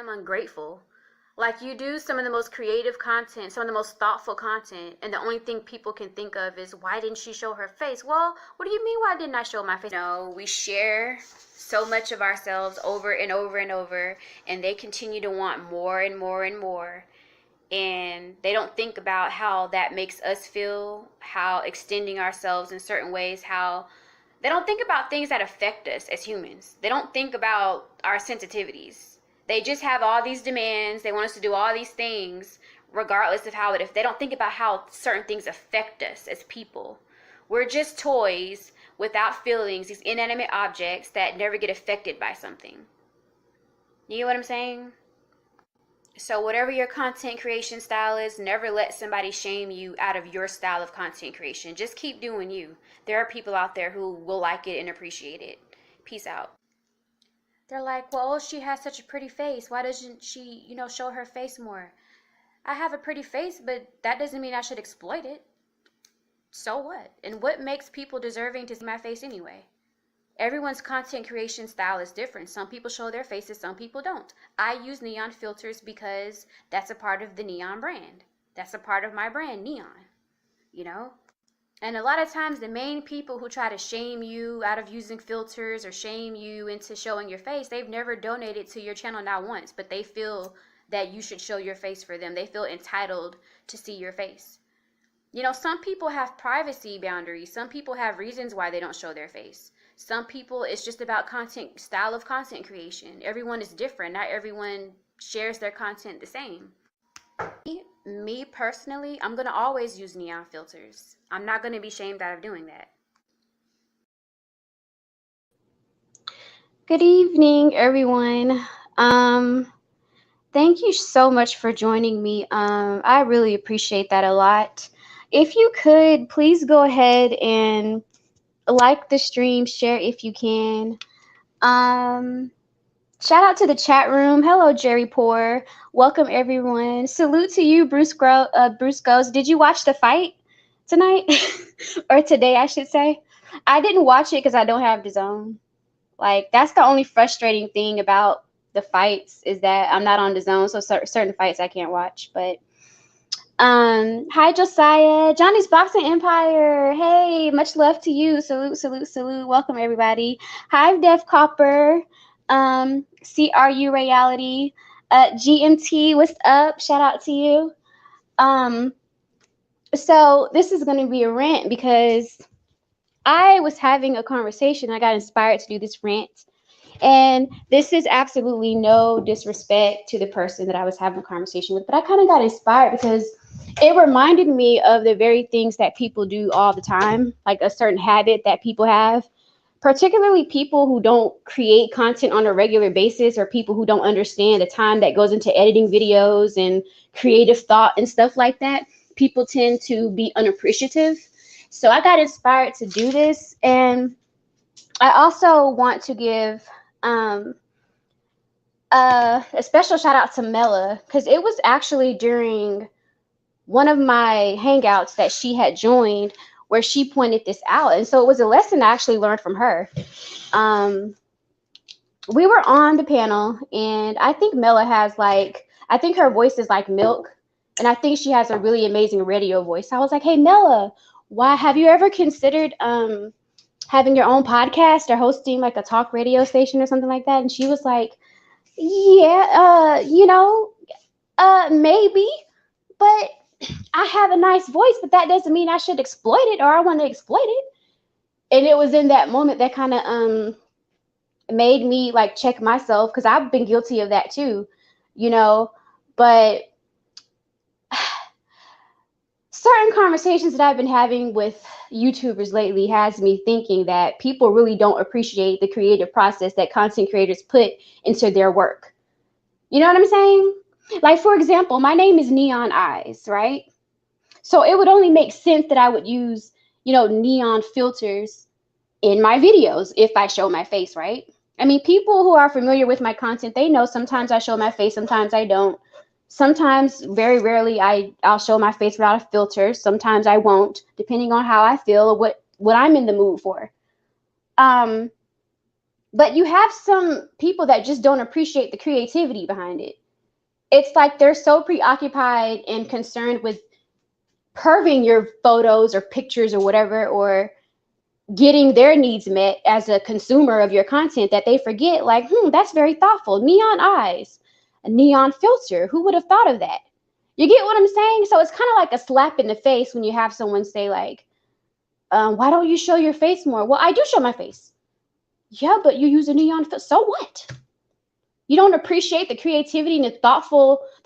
Ungrateful. Like, you do some of the most creative content, some of the most thoughtful content, and the only thing people can think of is, why didn't she show her face? Well, what do you mean, why didn't I show my face? No, we share so much of ourselves over and over and over, and they continue to want more and more and more. And they don't think about how that makes us feel, how extending ourselves in certain ways, how they don't think about things that affect us as humans. They don't think about our sensitivities. They just have all these demands. They want us to do all these things, regardless of how if they don't think about how certain things affect us as people. We're just toys without feelings, these inanimate objects that never get affected by something. You know what I'm saying? So whatever your content creation style is, never let somebody shame you out of your style of content creation. Just keep doing you. There are people out there who will like it and appreciate it. Peace out. They're like, well, oh, she has such a pretty face. Why doesn't she, show her face more? I have a pretty face, but that doesn't mean I should exploit it. So what? And what makes people deserving to see my face anyway? Everyone's content creation style is different. Some people show their faces, some people don't. I use neon filters because that's a part of the neon brand. That's a part of my brand, neon, you know? And a lot of times, the main people who try to shame you out of using filters or shame you into showing your face, they've never donated to your channel, not once, but they feel that you should show your face for them. They feel entitled to see your face. Some people have privacy boundaries. Some people have reasons why they don't show their face. Some people, it's just about style of content creation. Everyone is different. Not everyone shares their content the same. Me personally, I'm going to always use neon filters. I'm not going to be shamed out of doing that. Good evening, everyone. Thank you so much for joining me. I really appreciate that a lot. If you could, please go ahead and like the stream, share if you can. Shout out to the chat room. Hello, Jerry Poor. Welcome, everyone. Salute to you, Bruce Goes. Did you watch the fight tonight? Or today, I should say. I didn't watch it because I don't have DAZN. Like, that's the only frustrating thing about the fights, is that I'm not on DAZN, so certain fights I can't watch. But hi, Josiah. Johnny's Boxing Empire. Hey, much love to you. Salute, salute, salute. Welcome, everybody. Hi, Dev Copper. CRU Reality. GMT, what's up? Shout out to you. So this is going to be a rant because I was having a conversation. I got inspired to do this rant. And this is absolutely no disrespect to the person that I was having a conversation with, but I kind of got inspired because it reminded me of the very things that people do all the time, like a certain habit that people have, particularly people who don't create content on a regular basis, or people who don't understand the time that goes into editing videos and creative thought and stuff like that. People tend to be unappreciative. So I got inspired to do this. And I also want to give a special shout out to Mela, because it was actually during one of my hangouts that she had joined where she pointed this out. And so it was a lesson I actually learned from her. We were on the panel, and I think Mela has I think her voice is like milk. And I think she has a really amazing radio voice. I was like, hey, Mela, why have you ever considered having your own podcast or hosting like a talk radio station or something like that? And she was like, yeah, maybe, but I have a nice voice, but that doesn't mean I should exploit it, or I want to exploit it. And it was in that moment that kind of made me like check myself, because I've been guilty of that too, but certain conversations that I've been having with YouTubers lately has me thinking that people really don't appreciate the creative process that content creators put into their work. You know what I'm saying? Like, for example, my name is Neon Eyes, right? So it would only make sense that I would use, neon filters in my videos if I show my face, right? I mean, people who are familiar with my content, they know sometimes I show my face, sometimes I don't. Sometimes, very rarely, I'll show my face without a filter. Sometimes I won't, depending on how I feel or what I'm in the mood for. But you have some people that just don't appreciate the creativity behind it. It's like they're so preoccupied and concerned with perving your photos or pictures or whatever, or getting their needs met as a consumer of your content, that they forget, like, that's very thoughtful. Neon eyes, a neon filter. Who would have thought of that? You get what I'm saying? So it's kind of like a slap in the face when you have someone say like, why don't you show your face more? Well, I do show my face. Yeah, but you use a neon filter. So what? You don't appreciate the creativity and the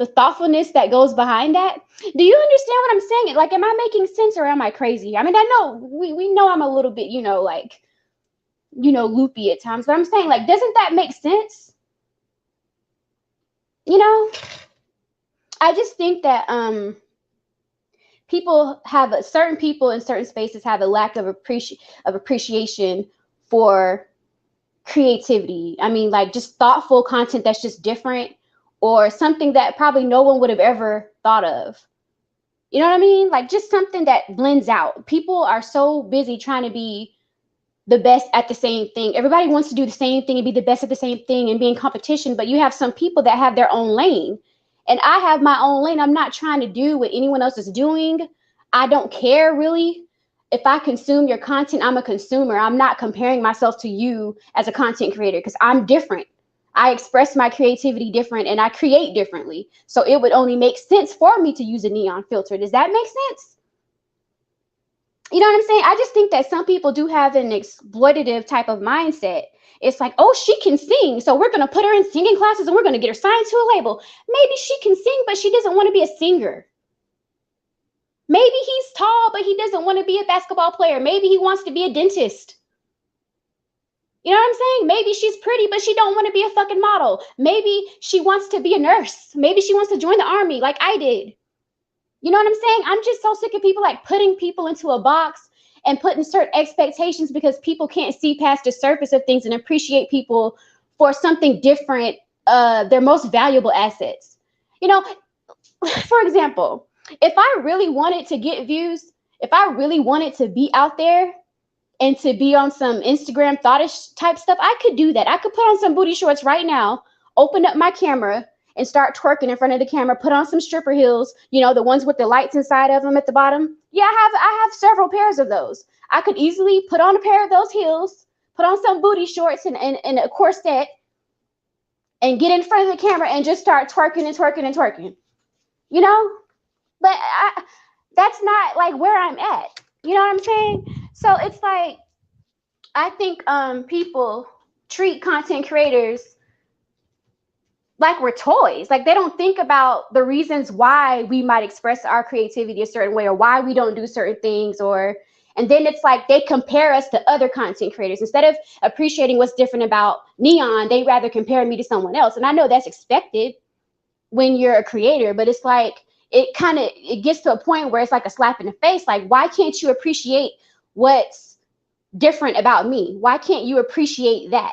thoughtfulness that goes behind that? Do you understand what I'm saying? Like, am I making sense, or am I crazy? I mean, I know we know I'm a little bit, loopy at times, but I'm saying, like, doesn't that make sense? I just think that certain people in certain spaces have a lack of appreciation for creativity. I mean, like just thoughtful content that's just different, or something that probably no one would have ever thought of. You know what I mean? Like just something that blends out. People are so busy trying to be the best at the same thing. Everybody wants to do the same thing and be the best at the same thing and be in competition, but you have some people that have their own lane. And I have my own lane. I'm not trying to do what anyone else is doing. I don't care really. If I consume your content, I'm a consumer. I'm not comparing myself to you as a content creator because I'm different. I express my creativity different and I create differently. So it would only make sense for me to use a neon filter. Does that make sense? You know what I'm saying? I just think that some people do have an exploitative type of mindset. It's like, oh, she can sing, so we're going to put her in singing classes and we're going to get her signed to a label. Maybe she can sing, but she doesn't want to be a singer. Maybe he's tall, but he doesn't want to be a basketball player. Maybe he wants to be a dentist. You know what I'm saying? Maybe she's pretty, but she don't want to be a fucking model. Maybe she wants to be a nurse. Maybe she wants to join the army like I did. You know what I'm saying? I'm just so sick of people like putting people into a box and putting certain expectations because people can't see past the surface of things and appreciate people for something different, their most valuable assets. You know, for example, if I really wanted to get views, if I really wanted to be out there and to be on some Instagram thoughtish type stuff, I could do that. I could put on some booty shorts right now, open up my camera, and start twerking in front of the camera, put on some stripper heels, you know, the ones with the lights inside of them at the bottom. Yeah, I have several pairs of those. I could easily put on a pair of those heels, put on some booty shorts and a corset, and get in front of the camera and just start twerking and twerking and twerking. You know? But that's not like where I'm at. You know what I'm saying? So it's like, I think people treat content creators like we're toys. Like they don't think about the reasons why we might express our creativity a certain way or why we don't do certain things, or and then it's like they compare us to other content creators. Instead of appreciating what's different about Neon, they rather compare me to someone else. And I know that's expected when you're a creator, but it's like it gets to a point where it's like a slap in the face. Like, why can't you appreciate what's different about me? Why can't you appreciate that?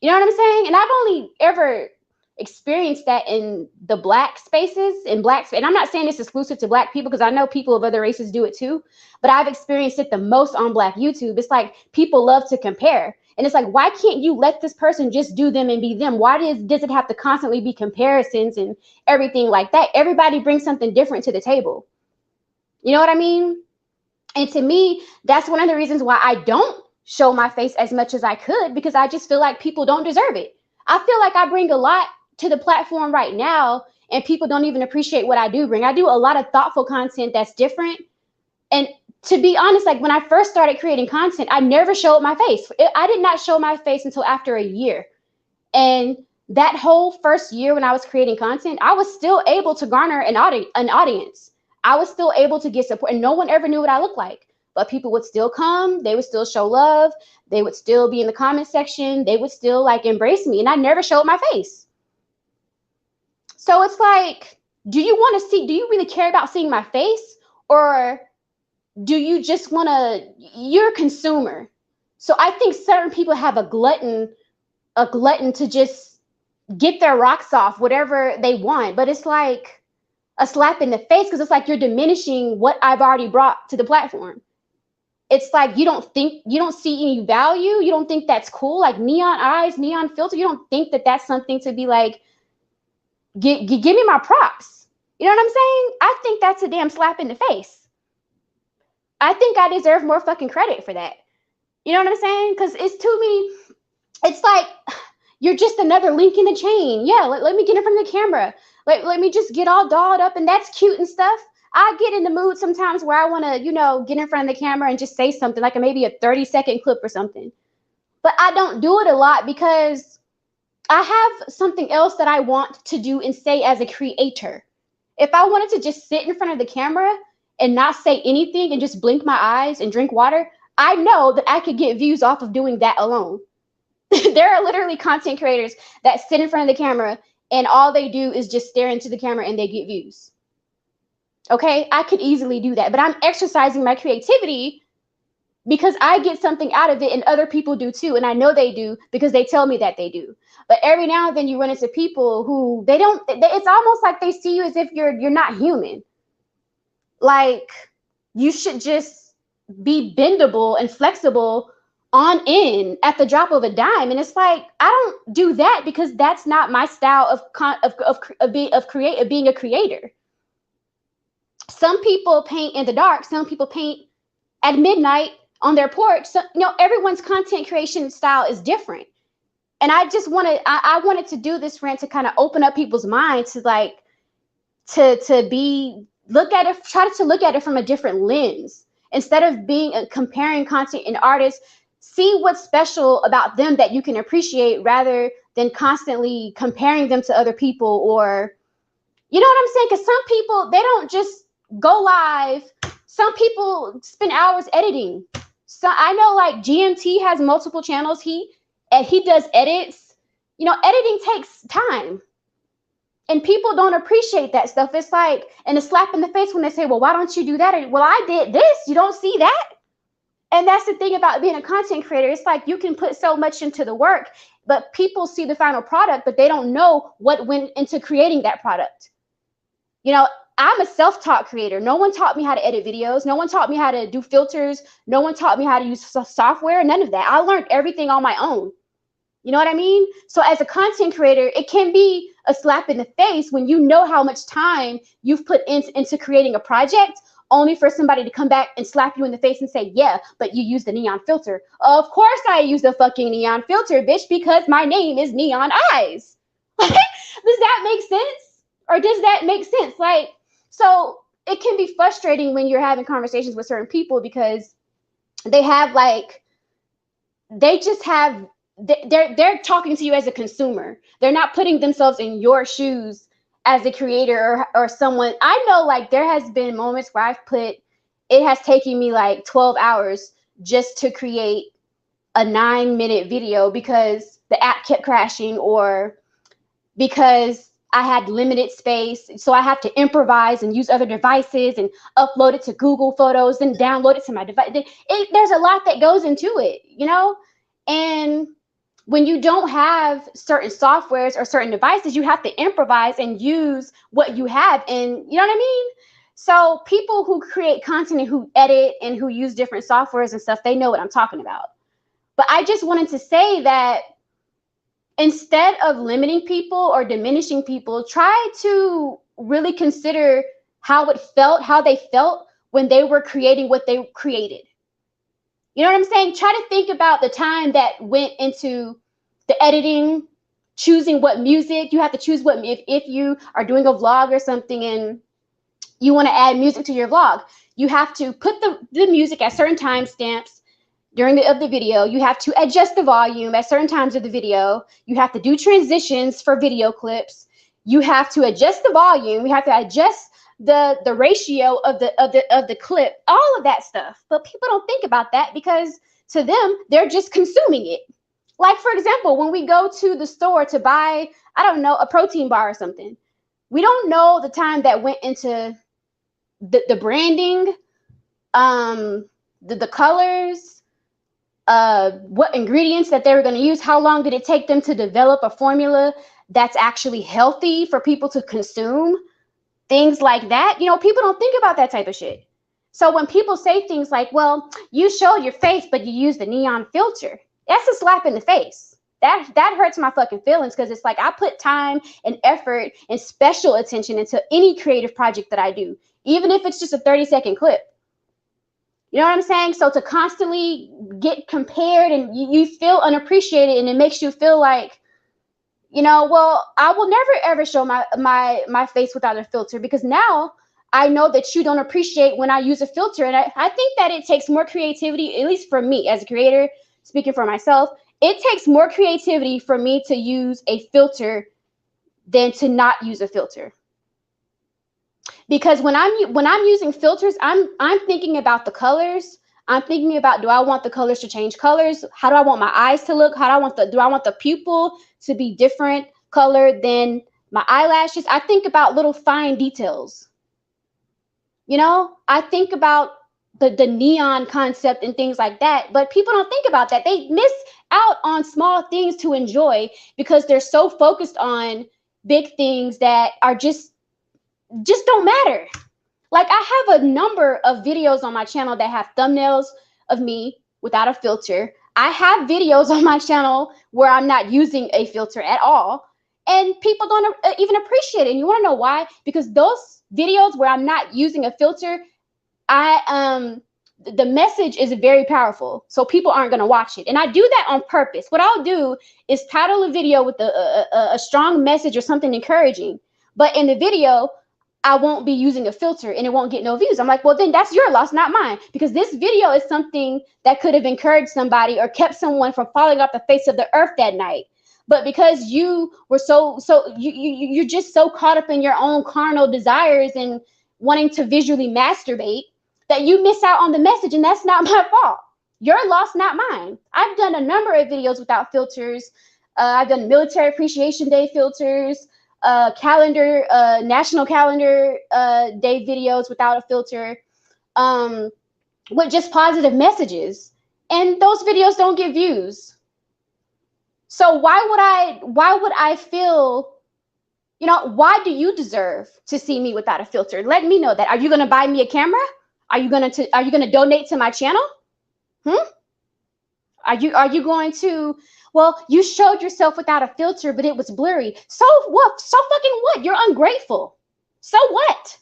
You know what I'm saying? And I've only ever experienced that in the black spaces, and I'm not saying it's exclusive to black people because I know people of other races do it too, but I've experienced it the most on black YouTube. It's like people love to compare, and it's like, why can't you let this person just do them and be them? Why does it have to constantly be comparisons and everything like that? Everybody brings something different to the table. You know what I mean? And to me, that's one of the reasons why I don't show my face as much as I could, because I just feel like people don't deserve it. I feel like I bring a lot to the platform right now, and people don't even appreciate what I do bring. I do a lot of thoughtful content that's different. And to be honest, like when I first started creating content, I never showed my face. I did not show my face until after a year. And that whole first year when I was creating content, I was still able to garner an audience. I was still able to get support, and no one ever knew what I looked like. But people would still come, they would still show love, they would still be in the comment section, they would still like embrace me, and I never showed my face. So it's like, do you really care about seeing my face, or do you just want to, you're a consumer. So I think certain people have a glutton to just get their rocks off, whatever they want. But it's like a slap in the face, because it's like you're diminishing what I've already brought to the platform. It's like you don't see any value. You don't think that's cool, like neon eyes, neon filter. You don't think that that's something to be like, give me my props. You know what I'm saying? I think that's a damn slap in the face. I think I deserve more fucking credit for that. You know what I'm saying? Because it's, to me, it's like you're just another link in the chain. Yeah, let me get in front of the camera. Let me just get all dolled up, and that's cute and stuff. I get in the mood sometimes where I want to, get in front of the camera and just say something, like maybe a 30-second clip or something. But I don't do it a lot because I have something else that I want to do and say as a creator. If I wanted to just sit in front of the camera and not say anything and just blink my eyes and drink water, I know that I could get views off of doing that alone. There are literally content creators that sit in front of the camera and all they do is just stare into the camera and they get views. Okay, I could easily do that, but I'm exercising my creativity because I get something out of it and other people do too. And I know they do because they tell me that they do. But every now and then you run into people who it's almost like they see you as if you're not human. Like you should just be bendable and flexible on in at the drop of a dime. And it's like, I don't do that because that's not my style of being a creator. Some people paint in the dark, some people paint at midnight on their porch. So, everyone's content creation style is different. And I wanted to do this rant to kind of open up people's minds to like, try to look at it from a different lens. Instead of comparing content and artists, see what's special about them that you can appreciate rather than constantly comparing them to other people, or, you know what I'm saying? Because some people, they don't just go live. Some people spend hours editing. So I know like GMT has multiple channels. He does edits. Editing takes time. And people don't appreciate that stuff. It's like, and a slap in the face when they say, well, why don't you do that? Or, well, I did this. You don't see that? And that's the thing about being a content creator. It's like you can put so much into the work, but people see the final product, but they don't know what went into creating that product. I'm a self-taught creator. No one taught me how to edit videos. No one taught me how to do filters. No one taught me how to use software. None of that. I learned everything on my own. You know what I mean? So as a content creator, it can be a slap in the face when you know how much time you've put into creating a project, only for somebody to come back and slap you in the face and say, yeah, but you use the neon filter. Of course I use the fucking neon filter, bitch, because my name is Neon Eyes. Does that make sense? Or does that make sense? Like, so it can be frustrating when you're having conversations with certain people because they're talking to you as a consumer. They're not putting themselves in your shoes as a creator or someone. I know like there has been moments where it has taken me like 12 hours just to create a 9-minute video because the app kept crashing or because I had limited space. So I have to improvise and use other devices and upload it to Google Photos and download it to my device. There's a lot that goes into it, and when you don't have certain softwares or certain devices, you have to improvise and use what you have. And you know what I mean? So people who create content and who edit and who use different softwares and stuff, they know what I'm talking about. But I just wanted to say that instead of limiting people or diminishing people, try to really consider how they felt when they were creating what they created. You know what I'm saying? Try to think about the time that went into the editing, choosing what music. You have to choose if you are doing a vlog or something and you want to add music to your vlog, you have to put the music at certain timestamps during the video. You have to adjust the volume at certain times of the video. You have to do transitions for video clips. You have to adjust the volume. You have to adjust the ratio of the clip, all of that stuff. But people don't think about that because to them, they're just consuming it. Like, for example, when we go to the store to buy, I don't know, a protein bar or something, we don't know the time that went into the branding, the colors, what ingredients that they were going to use. How long did it take them to develop a formula that's actually healthy for people to consume? Things like that. People don't think about that type of shit. So when people say things like, well, you showed your face, but you used the neon filter, that's a slap in the face. That hurts my fucking feelings because it's like I put time and effort and special attention into any creative project that I do, even if it's just a 30-second clip. You know what I'm saying? So to constantly get compared and you feel unappreciated, and it makes you feel like, well, I will never ever show my face without a filter because now I know that you don't appreciate when I use a filter. And I think that it takes more creativity, at least for me as a creator, speaking for myself, it takes more creativity for me to use a filter than to not use a filter. Because when I'm using filters, I'm thinking about the colors. I'm thinking about, do I want the colors to change colors? How do I want my eyes to look? Do I want the pupil to be different color than my eyelashes? I think about little fine details. I think about the neon concept and things like that. But people don't think about that. They miss out on small things to enjoy because they're so focused on big things that are just don't matter. Like, I have a number of videos on my channel that have thumbnails of me without a filter. I have videos on my channel where I'm not using a filter at all, and people don't even appreciate it. And you want to know why? Because those videos where I'm not using a filter, the message is very powerful, so people aren't going to watch it. And I do that on purpose. What I'll do is title a video with a strong message or something encouraging, but in the video I won't be using a filter and it won't get no views. I'm like, well, then that's your loss, not mine, because this video is something that could have encouraged somebody or kept someone from falling off the face of the earth that night. But because you were you're just so caught up in your own carnal desires and wanting to visually masturbate that you miss out on the message, and that's not my fault. Your loss, not mine. I've done a number of videos without filters. I've done Military Appreciation Day filters, calendar, national calendar day videos without a filter, with just positive messages, and those videos don't get views. So why would I feel, why do you deserve to see me without a filter? Let me know that. Are you going to buy me a camera? Are you going to donate to my channel? Are you going to, well, you showed yourself without a filter, but it was blurry. So what? So fucking what? You're ungrateful. So what?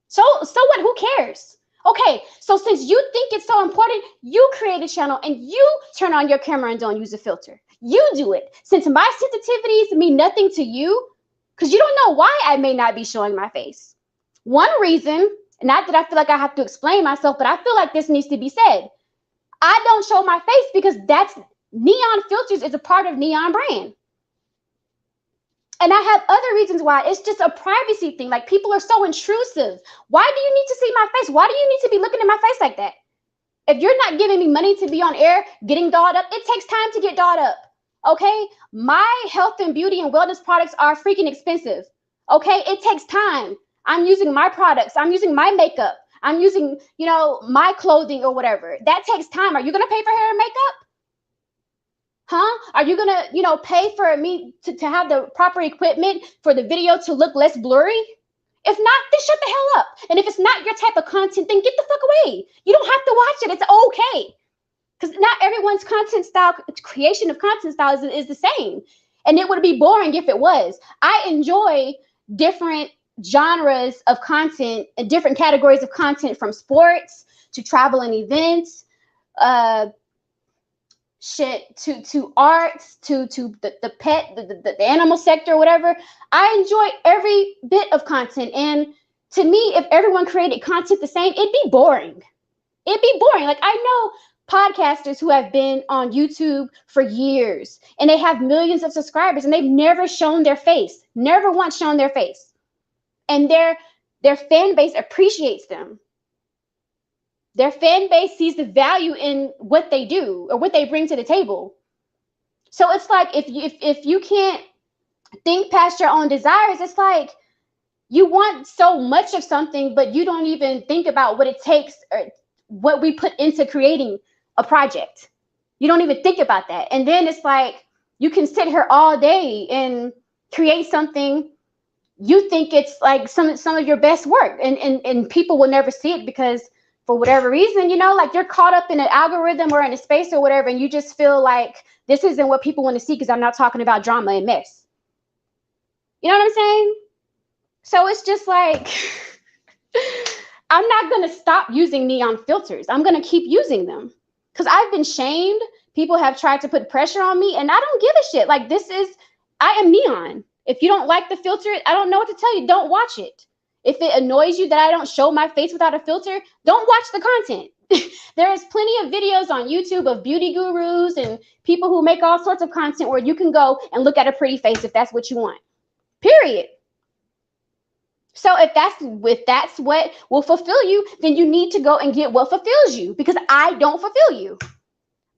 So what? Who cares? Okay, so since you think it's so important, you create a channel and you turn on your camera and don't use a filter. You do it. Since my sensitivities mean nothing to you, because you don't know why I may not be showing my face. One reason, not that I feel like I have to explain myself, but I feel like this needs to be said. I don't show my face because that's Neon Filters is a part of Neon brand. And I have other reasons why. It's just a privacy thing. Like, people are so intrusive. Why do you need to see my face? Why do you need to be looking at my face like that? If you're not giving me money to be on air, getting dolled up, it takes time to get dolled up. Okay? My health and beauty and wellness products are freaking expensive. Okay? It takes time. I'm using my products. I'm using my makeup. I'm using, my clothing or whatever. That takes time. Are you going to pay for hair and makeup? Huh? Are you going to, pay for me to have the proper equipment for the video to look less blurry? If not, then shut the hell up. And if it's not your type of content, then get the fuck away. You don't have to watch it. It's okay. Because not everyone's content style, creation of content style is the same. And it would be boring if it was. I enjoy different genres of content and different categories of content, from sports to travel and events, to arts, to the pet, the animal sector, whatever. I enjoy every bit of content. And to me, if everyone created content the same, it'd be boring. It'd be boring. Like, I know podcasters who have been on YouTube for years and they have millions of subscribers and they've never shown their face, never once shown their face. And their fan base appreciates them. Their fan base sees the value in what they do or what they bring to the table. So it's like, if you can't think past your own desires, it's like you want so much of something, but you don't even think about what it takes or what we put into creating a project. You don't even think about that. And then it's like, you can sit here all day and create something. You think it's like some of your best work, and people will never see it because for whatever reason, like, you're caught up in an algorithm or in a space or whatever, and you just feel like this isn't what people want to see because I'm not talking about drama and mess. You know what I'm saying? So it's just like, I'm not going to stop using neon filters. I'm going to keep using them because I've been shamed. People have tried to put pressure on me, and I don't give a shit. Like, I am neon. If you don't like the filter, I don't know what to tell you. Don't watch it. If it annoys you that I don't show my face without a filter, don't watch the content. There is plenty of videos on YouTube of beauty gurus and people who make all sorts of content where you can go and look at a pretty face if that's what you want. Period. So if that's what will fulfill you, then you need to go and get what fulfills you, because I don't fulfill you.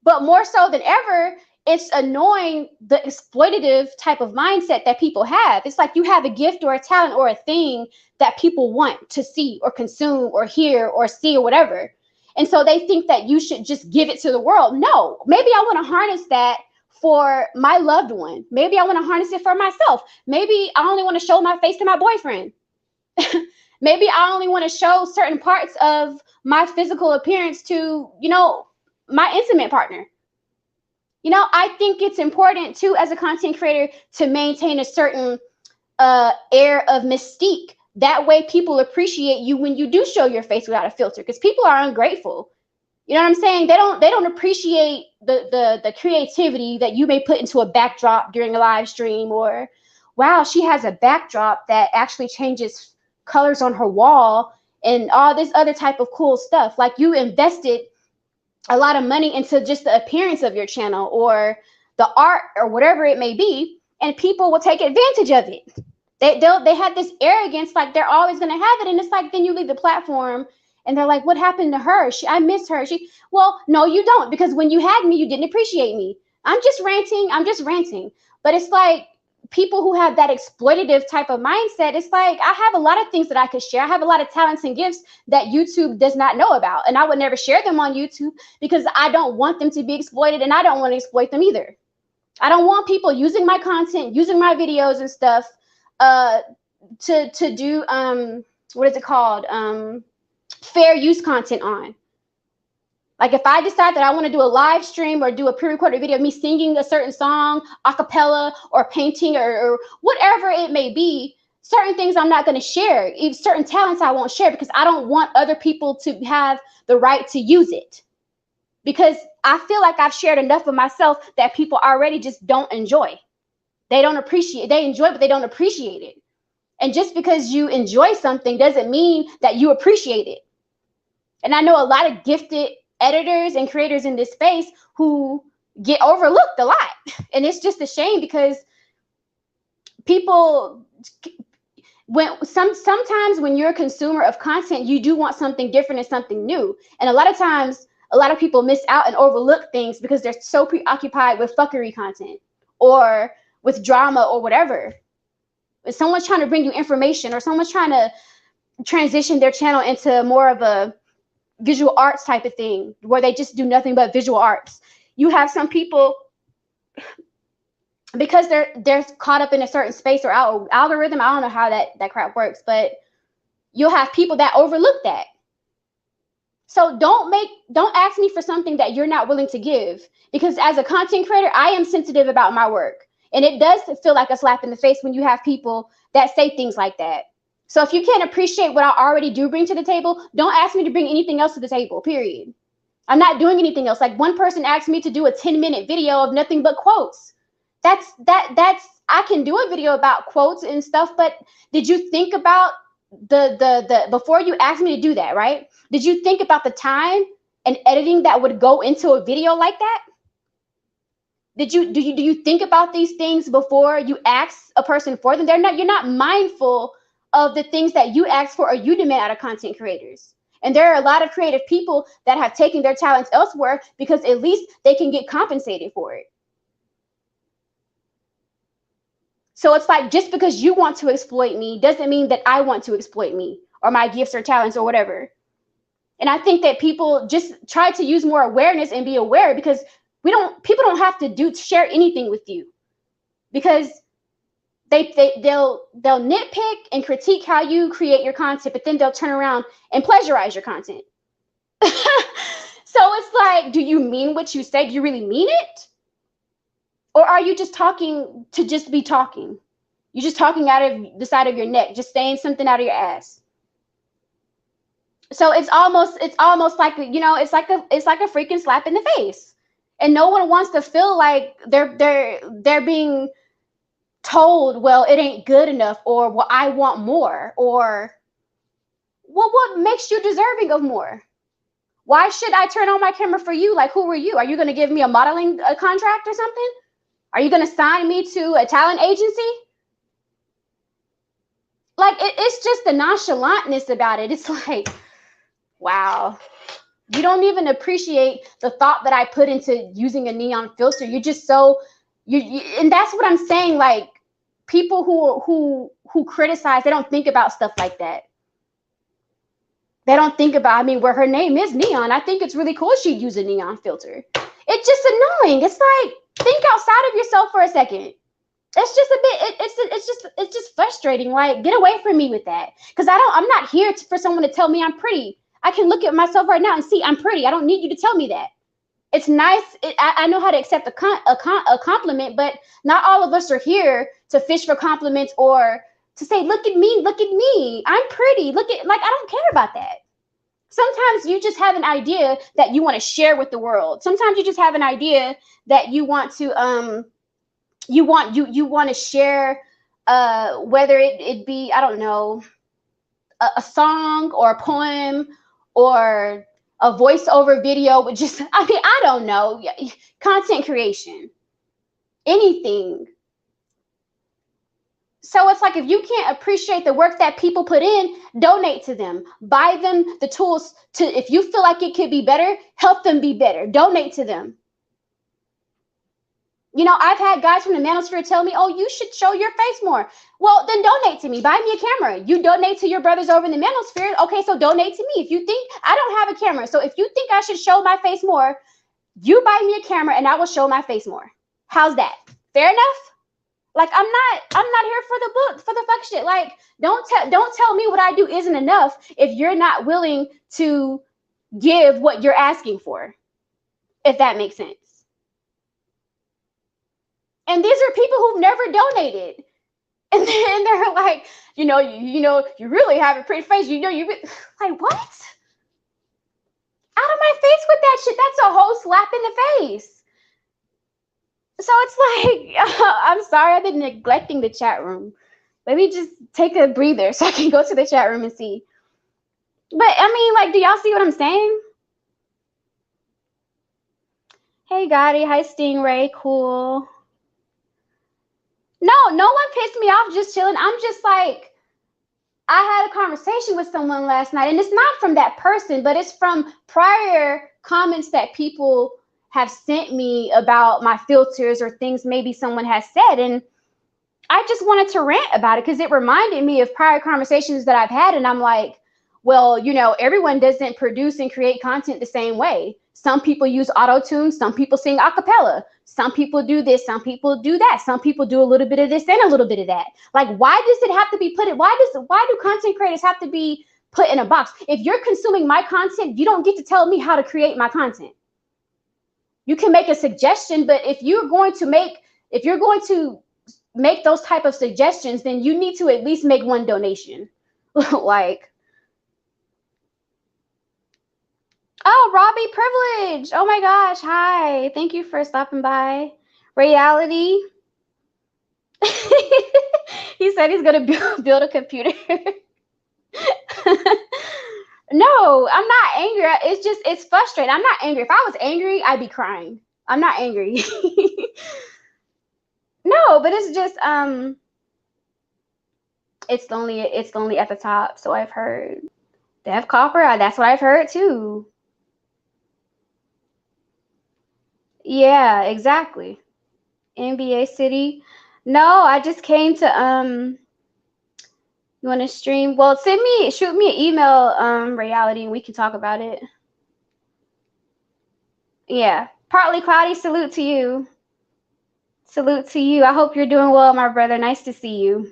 But more so than ever, it's annoying the exploitative type of mindset that people have. It's like you have a gift or a talent or a thing that people want to see or consume or hear or see or whatever. And so they think that you should just give it to the world. No, maybe I want to harness that for my loved one. Maybe I want to harness it for myself. Maybe I only want to show my face to my boyfriend. Maybe I only want to show certain parts of my physical appearance to, my intimate partner. I think it's important too, as a content creator, to maintain a certain air of mystique. That way people appreciate you when you do show your face without a filter, because people are ungrateful. You know what I'm saying? They don't appreciate the creativity that you may put into a backdrop during a live stream, or wow, she has a backdrop that actually changes colors on her wall and all this other type of cool stuff. Like, you invested a lot of money into just the appearance of your channel or the art or whatever it may be, and people will take advantage of it. They had this arrogance, like they're always going to have it, and it's like, then you leave the platform and they're like, what happened to her? I miss her. Well, no, you don't, because when you had me, you didn't appreciate me. I'm just ranting. But it's like, people who have that exploitative type of mindset, it's like, I have a lot of things that I could share. I have a lot of talents and gifts that YouTube does not know about, and I would never share them on YouTube because I don't want them to be exploited, and I don't want to exploit them either. I don't want people using my content, using my videos and stuff to do what is it called, fair use content on. Like, if I decide that I want to do a live stream or do a pre-recorded video of me singing a certain song, a cappella, or painting, or whatever it may be, certain things I'm not going to share. Even certain talents I won't share, because I don't want other people to have the right to use it. Because I feel like I've shared enough of myself that people already just don't enjoy. They don't appreciate. They enjoy, but they don't appreciate it. And just because you enjoy something doesn't mean that you appreciate it. And I know a lot of gifted editors and creators in this space who get overlooked a lot. And it's just a shame, because people, sometimes when you're a consumer of content, you do want something different and something new. And a lot of times, a lot of people miss out and overlook things because they're so preoccupied with fuckery content or with drama or whatever. If someone's trying to bring you information, or someone's trying to transition their channel into more of a visual arts type of thing, where they just do nothing but visual arts, you have some people, because they're caught up in a certain space or algorithm. I don't know how that crap works, but you'll have people that overlook that. So don't ask me for something that you're not willing to give, because as a content creator, I am sensitive about my work, and it does feel like a slap in the face when you have people that say things like that. So if you can't appreciate what I already do bring to the table, don't ask me to bring anything else to the table, period. I'm not doing anything else. Like, one person asked me to do a 10-minute video of nothing but quotes. That's I can do a video about quotes and stuff, but did you think about the before you asked me to do that, right? Did you think about the time and editing that would go into a video like that? Do you think about these things before you ask a person for them? You're not mindful of the things that you ask for or you demand out of content creators. And there are a lot of creative people that have taken their talents elsewhere because at least they can get compensated for it. So it's like, just because you want to exploit me doesn't mean that I want to exploit me or my gifts or talents or whatever. And I think that people just try to use more awareness and be aware, because people don't have to share anything with you, because they'll nitpick and critique how you create your content, but then they'll turn around and plagiarize your content. So it's like, do you mean what you say? Do you really mean it? Or are you just talking to just be talking? You're just talking out of the side of your neck, just saying something out of your ass. So it's almost like, it's like a freaking slap in the face. And no one wants to feel like they're being told, well, it ain't good enough, or well, I want more, or well, what makes you deserving of more? Why should I turn on my camera for you? Like, who are you? Are you going to give me a modeling contract or something? Are you going to sign me to a talent agency? Like, it's just the nonchalantness about it. It's like, wow, you don't even appreciate the thought that I put into using a neon filter. You're just so and that's what I'm saying. Like, people who criticize, they don't think about stuff like that. They don't think about, I mean, where her name is Neon, I think it's really cool she'd use a neon filter. It's just annoying. It's like, think outside of yourself for a second. It's just a bit, it's just frustrating. Like, get away from me with that. Because I'm not here for someone to tell me I'm pretty. I can look at myself right now and see I'm pretty. I don't need you to tell me that. It's nice. I know how to accept a compliment, but not all of us are here to fish for compliments or to say, look at me, I'm pretty. Like, I don't care about that. Sometimes you just have an idea that you want to share with the world. Sometimes you just have an idea that you want to you want to share, whether it be, I don't know, a song or a poem or a voiceover video with just, I mean, I don't know, content creation, anything. So it's like, if you can't appreciate the work that people put in, donate to them, buy them the tools to, if you feel like it could be better, help them be better, donate to them. You know, I've had guys from the manosphere tell me, oh, you should show your face more. Well, then donate to me. Buy me a camera. You donate to your brothers over in the manosphere. Okay, so donate to me. If you think, I don't have a camera, so if you think I should show my face more, you buy me a camera and I will show my face more. How's that? Fair enough? Like, I'm not here for the fuck shit. Like, don't tell me what I do isn't enough if you're not willing to give what you're asking for, if that makes sense. And these are people who've never donated. And then they're like, you really have a pretty face. You like, what? Out of my face with that shit. That's a whole slap in the face. So it's like, I'm sorry, I've been neglecting the chat room. Let me just take a breather so I can go to the chat room and see. But I mean, like, do y'all see what I'm saying? Hey, Gotti. Hi, Stingray. Cool. No one pissed me off, just chilling. I'm just like, I had a conversation with someone last night, and it's not from that person, but it's from prior comments that people have sent me about my filters or things maybe someone has said. And I just wanted to rant about it because it reminded me of prior conversations that I've had. And I'm like, well, everyone doesn't produce and create content the same way. Some people use auto-tune, some people sing a cappella, some people do this, some people do that, some people do a little bit of this and a little bit of that. Like, why does it have to be why do content creators have to be put in a box? If you're consuming my content, you don't get to tell me how to create my content. You can make a suggestion, but if you're going to make those type of suggestions, then you need to at least make one donation. Like, oh, Robbie Privilege. Oh my gosh. Hi. Thank you for stopping by. Reality. He said he's going to build a computer. No, I'm not angry. It's frustrating. I'm not angry. If I was angry, I'd be crying. I'm not angry. No, but it's just, it's lonely at the top. So I've heard. Dev Copper, that's what I've heard too. Yeah, exactly. NBA City. No, I just came to you want to stream? Well, shoot me an email, Reality, and we can talk about it. Yeah. Partly Cloudy, salute to you. Salute to you. I hope you're doing well, my brother. Nice to see you.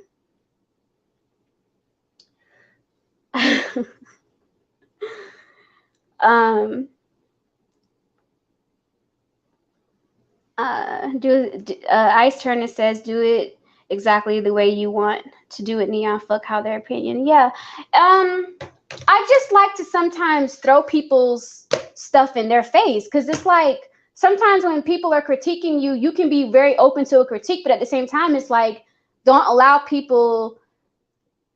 Ice Turner says, do it exactly the way you want to do it, Neon. Fuck how their opinion. Yeah. I just like to sometimes throw people's stuff in their face, because it's like, sometimes when people are critiquing you, you can be very open to a critique, but at the same time, it's like, don't allow people,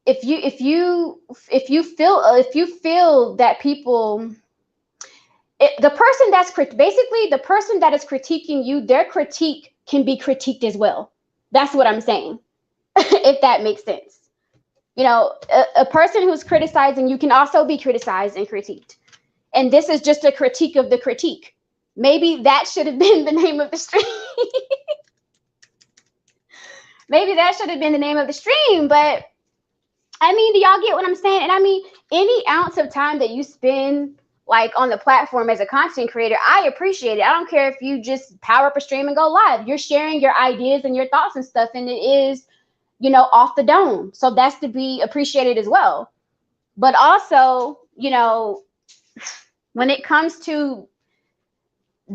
if you feel that people, the person that is critiquing you, their critique can be critiqued as well. That's what I'm saying. If that makes sense. A person who's criticizing you can also be criticized and critiqued. And this is just a critique of the critique. Maybe that should have been the name of the stream. Maybe that should have been the name of the stream, but I mean, do y'all get what I'm saying? And I mean, any ounce of time that you spend like on the platform as a content creator, I appreciate it. I don't care if you just power up a stream and go live. You're sharing your ideas and your thoughts and stuff, and it is, off the dome. So that's to be appreciated as well. But also, when it comes to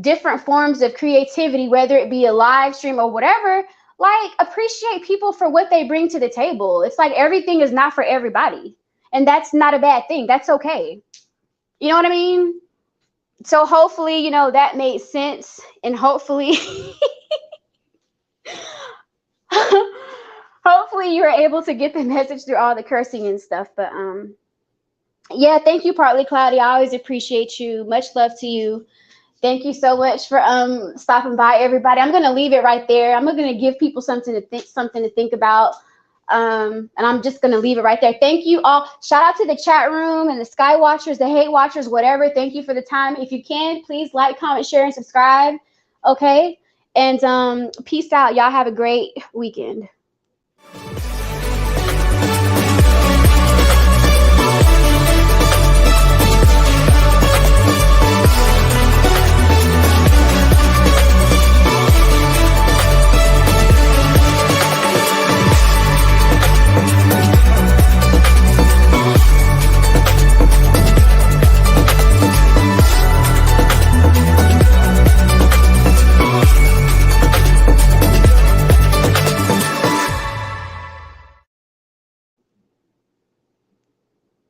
different forms of creativity, whether it be a live stream or whatever, like appreciate people for what they bring to the table. It's like everything is not for everybody. And that's not a bad thing. That's okay. You know what I mean? So hopefully, that made sense. And hopefully, hopefully you were able to get the message through all the cursing and stuff. But yeah, thank you, Partly Cloudy. I always appreciate you. Much love to you. Thank you so much for stopping by, everybody. I'm gonna leave it right there. I'm gonna give people something to think about. And I'm just gonna leave it right there. Thank you all. Shout out to the chat room and the Sky Watchers, the Hate Watchers, whatever. Thank you for the time. If you can, please like, comment, share, and subscribe. Okay. And peace out. Y'all have a great weekend.